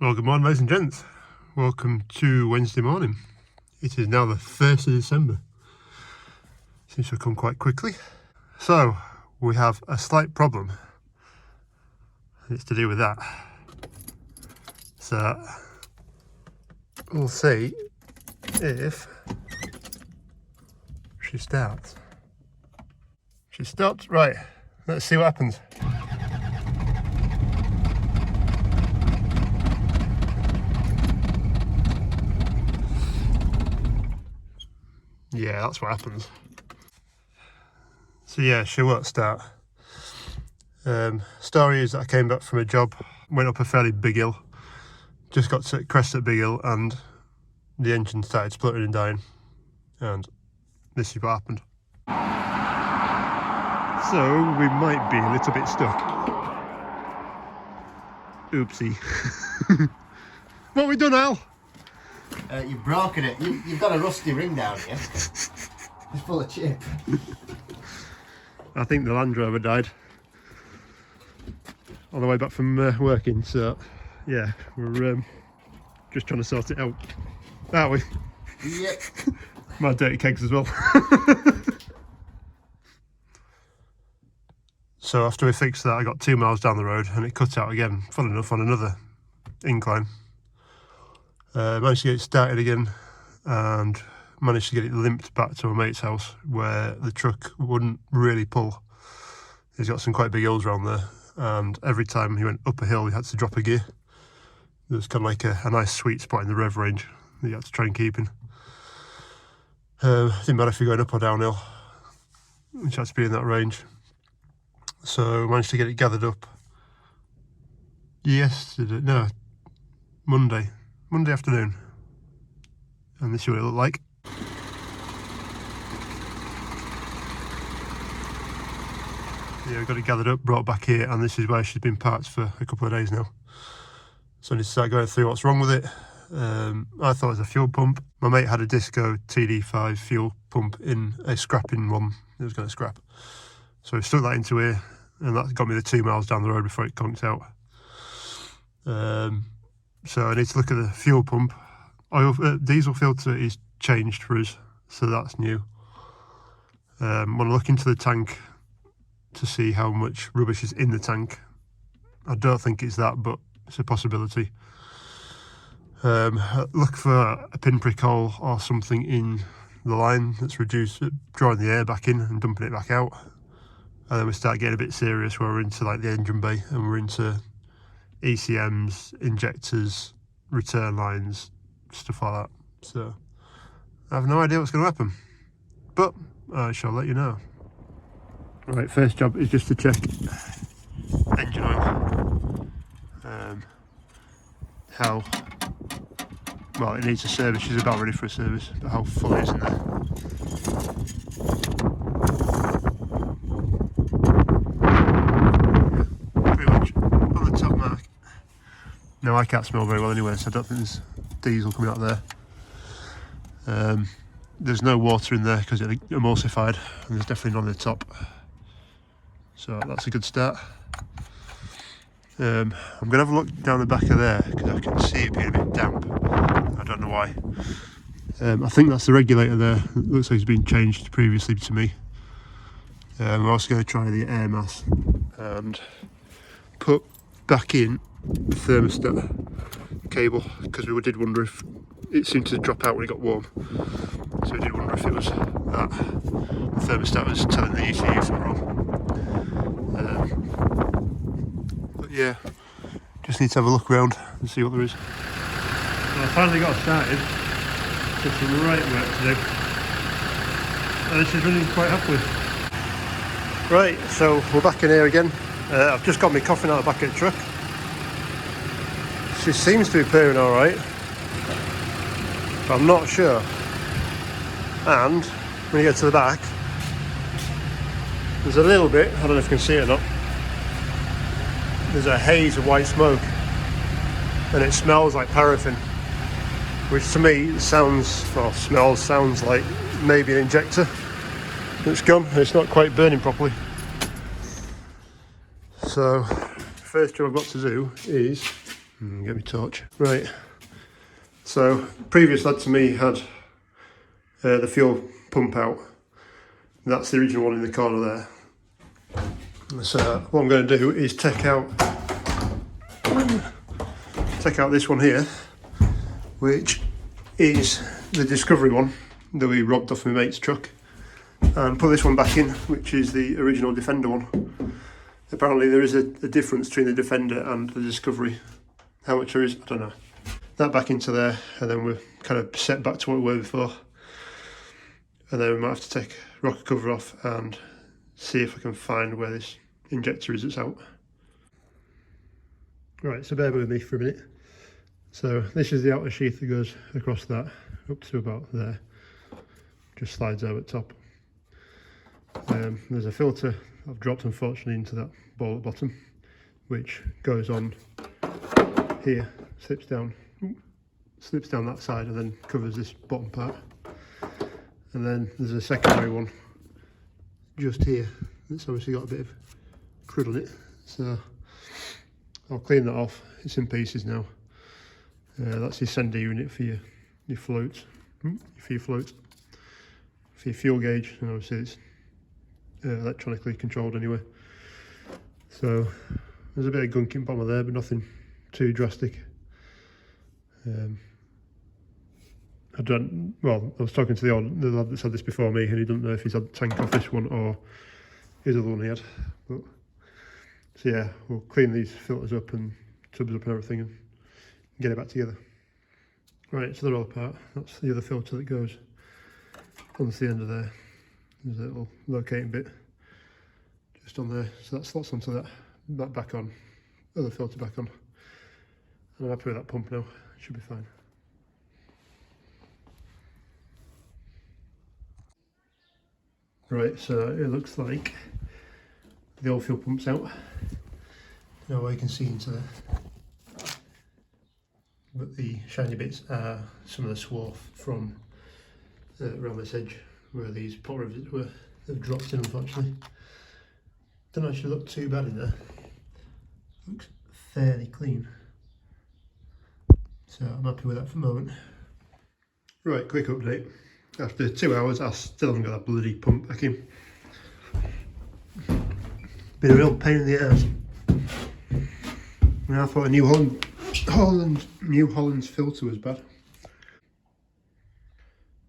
Well, good morning, ladies and gents. Welcome to Wednesday morning. It is now the 1st of December. Seems to have come quite quickly. So, we have a slight problem. It's to do with that. So, we'll see if she starts. She stopped. Right, let's see what happens. Yeah, that's what happens. So yeah, she won't start. Story is that I came back from a job, went up a fairly big hill, just got to crest at big hill, and the engine started spluttering and dying, and this is what happened. So we might be a little bit stuck. Oopsie. What have we done, Al? You've broken it. You've got a rusty ring down here. It's full of chip. I think the Land Rover died on the way back from working, so yeah, we're just trying to sort it out, aren't we? Yep. My dirty kegs as well. So after we fixed that, I got 2 miles down the road and it cut out again, fun enough, on another incline. Managed to get it started again and managed to get it limped back to my mate's house where the truck wouldn't really pull. He's got some quite big hills around there, and every time he went up a hill he had to drop a gear. There's kind of like a nice sweet spot in the rev range that you had to try and keep in. Didn't matter if you're going up or downhill, which had to be in that range. So managed to get it gathered up Monday afternoon, and this is what it looked like. Yeah, we got it gathered up, brought back here, and this is where she's been parked for a couple of days now. So I need to start going through what's wrong with it. I thought it was a fuel pump. My mate had a Disco TD5 fuel pump in a scrapping one. It was going to scrap, so we stuck that into here, and that got me the 2 miles down the road before it conked out. So I need to look at the fuel pump. Diesel filter is changed for us, so that's new. Want to look into the tank to see how much rubbish is in the tank. I don't think it's that, but it's a possibility. Look for a pinprick hole or something in the line that's reduced, drawing the air back in and dumping it back out. And then we start getting a bit serious where we're into like the engine bay and we're into ECMs, injectors, return lines, stuff like that. So I have no idea what's going to happen, but I shall let you know. Right, first job is just to check engine oil. How well it needs a service. She's about ready for a service, but how full it is in there. Pretty much on the top mark. No, I can't smell very well anyway, so I don't think there's diesel coming out there. There's no water in there because it's emulsified, and there's definitely none on the top. So that's a good start. I'm going to have a look down the back of there because I can see it being a bit damp. I don't know why. I think that's the regulator there. It looks like it's been changed previously to me. We're also going to try the air mass and put back in the thermostat cable, because we did wonder if it seemed to drop out when it got warm. So we did wonder if it was that the thermostat was telling the ECU something wrong. But yeah, just need to have a look around and see what there is. Well, I finally got started. Just some right work to do, and she's running quite happily. Right, so we're back in here again. I've just got my coffin out the back of the truck. She seems to be purring alright, but I'm not sure. And when you get to the back, there's a little bit, I don't know if you can see it or not, there's a haze of white smoke, and it smells like paraffin, which to me sounds like maybe an injector that's gone, and it's not quite burning properly. So first job I've got to do is Get me torch. Right, so previous lad to me had the fuel pump out. That's the original one in the corner there. So what I'm going to do is take out this one here, which is the Discovery one that we robbed off my mate's truck, and put this one back in, which is the original Defender one. Apparently there is a difference between the Defender and the Discovery. How much there is, I don't know. That back into there, and then we're kind of set back to what we were before. And then we might have to take rocker cover off and see if I can find where this injector is that's out. Right, so bear with me for a minute. So this is the outer sheath that goes across that, up to about there. Just slides over at top. There's a filter I've dropped unfortunately into that ball at the bottom, which goes on here, slips down that side and then covers this bottom part. And then there's a secondary one just here that's obviously got a bit of crud on it, so I'll clean that off. It's in pieces now. That's your sender unit for your floats, for your fuel gauge, and obviously it's electronically controlled anyway. So there's a bit of gunking bottom there, but nothing too drastic. I was talking to the lad that's had this before me, and he doesn't know if he's had tank off this one or his other one he had. But, so yeah, we'll clean these filters up and tubs up and everything and get it back together. Right, so they're all apart. That's the other filter that goes onto the end of there. There's a little locating bit just on there, so that slots onto that back on, other filter back on. And I'm happy with that pump now, it should be fine. Right, so it looks like the old fuel pump's out. Now you can see into there. But the shiny bits are some of the swarf from around this edge where these pot rivets have dropped in, unfortunately. Don't actually look too bad in there. Looks fairly clean. So I'm happy with that for the moment. Right, quick update. After 2 hours, I still haven't got that bloody pump back in. Been a real pain in the ass. And I thought a New Holland's filter was bad.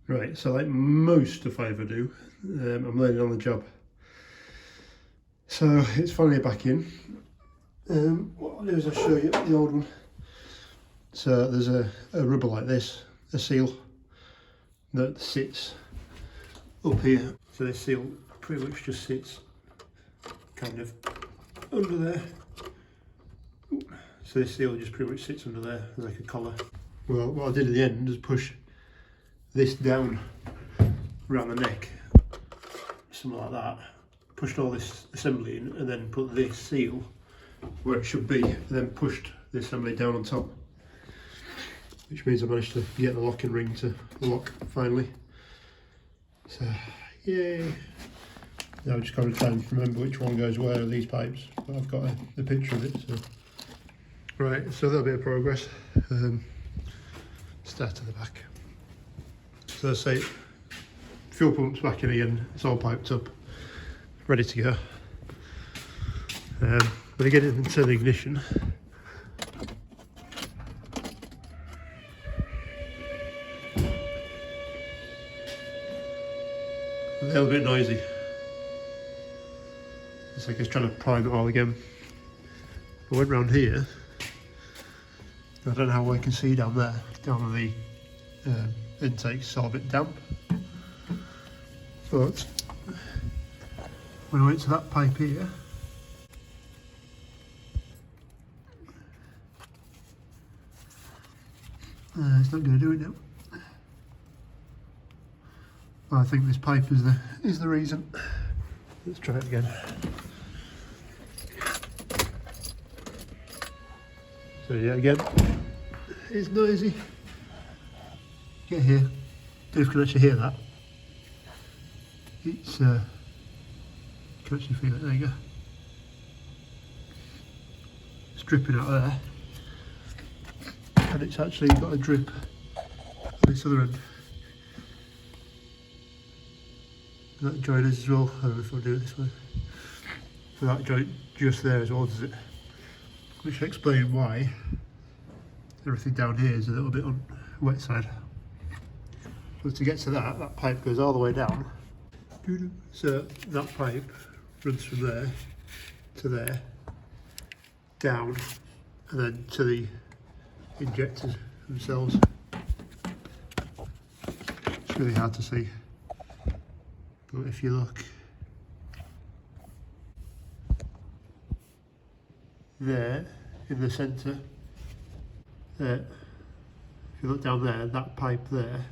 Right, so like most stuff I ever do, I'm learning on the job. So it's finally back in. What I'll do is I'll show you the old one. So there's a rubber like this, a seal that sits up here. So this seal pretty much just sits kind of under there. So this seal just pretty much sits under there as like a collar. Well, what I did at the end is push this down around the neck, something like that. Pushed all this assembly in and then put this seal where it should be, and then pushed the assembly down on top. Which means I managed to get the locking ring to lock finally. So, yay! Now I've just got to try and remember which one goes where of these pipes, but I've got a picture of it. So. Right, so that'll be a progress. Start to the back. So as I say, fuel pump's back in again, it's all piped up, ready to go. But I get it into the ignition. A little bit noisy. It's like it's trying to prime it all again. I went round here. I don't know how well you can see down there. Down on the intake, it's all a bit damp. But when I went to that pipe here, it's not going to do it now. Well, I think this pipe is the reason. Let's try it again. So yeah, again, it's noisy. Get here, Dave can actually hear that. It's, you can actually feel it, there you go. It's dripping out there. it's actually got a drip on this other end. And that joint is as well. I don't know if I'll do it this way. So that joint just there as well, does it? Which will explain why everything down here is a little bit on the wet side. So to get to that pipe goes all the way down. So that pipe runs from there to there, down, and then to the injectors themselves. It's really hard to see, but if you look there in the centre, there, if you look down there, that pipe there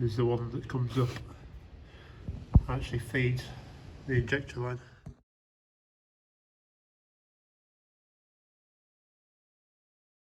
is the one that comes up, actually feeds the injector line.